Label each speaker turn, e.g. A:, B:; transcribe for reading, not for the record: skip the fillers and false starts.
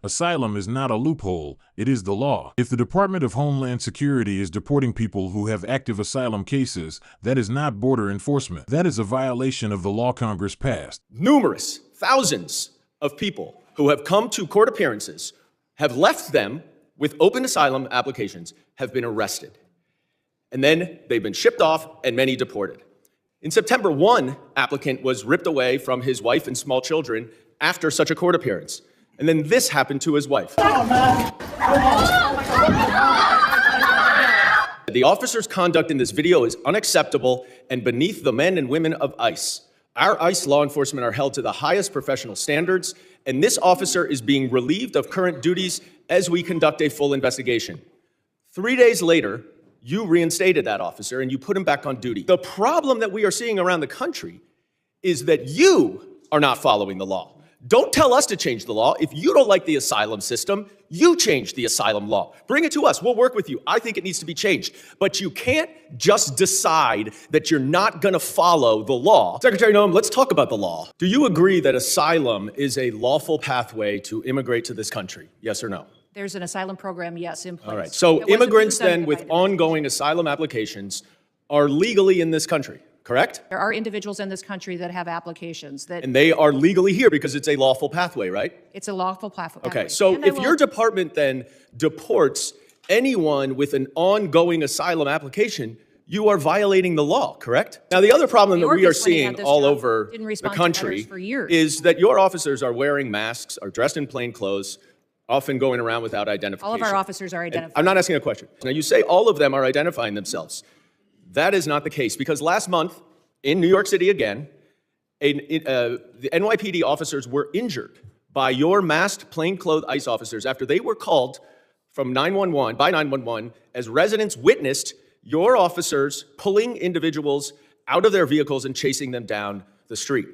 A: Asylum is not a loophole, it is the law. If the Department of Homeland Security is deporting people who have active asylum cases, that is not border enforcement. That is a violation of the law Congress passed.
B: Numerous, thousands of people who have come to court appearances, have left them with open asylum applications, have been arrested. And then they've been shipped off and many deported. In September, one applicant was ripped away from his wife and small children after such a court appearance. And then this happened to his wife. The officer's conduct in this video is unacceptable and beneath the men and women of ICE. Our ICE law enforcement are held to the highest professional standards, and this officer is being relieved of current duties as we conduct a full investigation. 3 days later, you reinstated that officer and you put him back on duty. The problem that we are seeing around the country is that you are not following the law. Don't tell us to change the law. If you don't like the asylum system, you change the asylum law. Bring it to us. We'll work with you. I think it needs to be changed. But you can't just decide that you're not going to follow the law. Secretary Noem, let's talk about the law. Do you agree that asylum is a lawful pathway to immigrate to this country? Yes or no?
C: There's an asylum program, yes, in place.
B: All right. So immigrants then with ongoing asylum applications are legally in this country, correct?
C: There are individuals in this country that have applications that...
B: And they are legally here because it's a lawful pathway, right?
C: It's a lawful pathway.
B: Okay, so if your department then deports anyone with an ongoing asylum application, you are violating the law, correct? Now, the other problem that we are seeing all over the country is that your officers are wearing masks, are dressed in plain clothes, often going around without identification.
C: All of our officers are identified.
B: I'm not asking a question. Now, you say all of them are identifying themselves. That is not the case, because last month in New York City again, the NYPD officers were injured by your masked, plainclothes ICE officers after they were called from 911 by 911 as residents witnessed your officers pulling individuals out of their vehicles and chasing them down the street.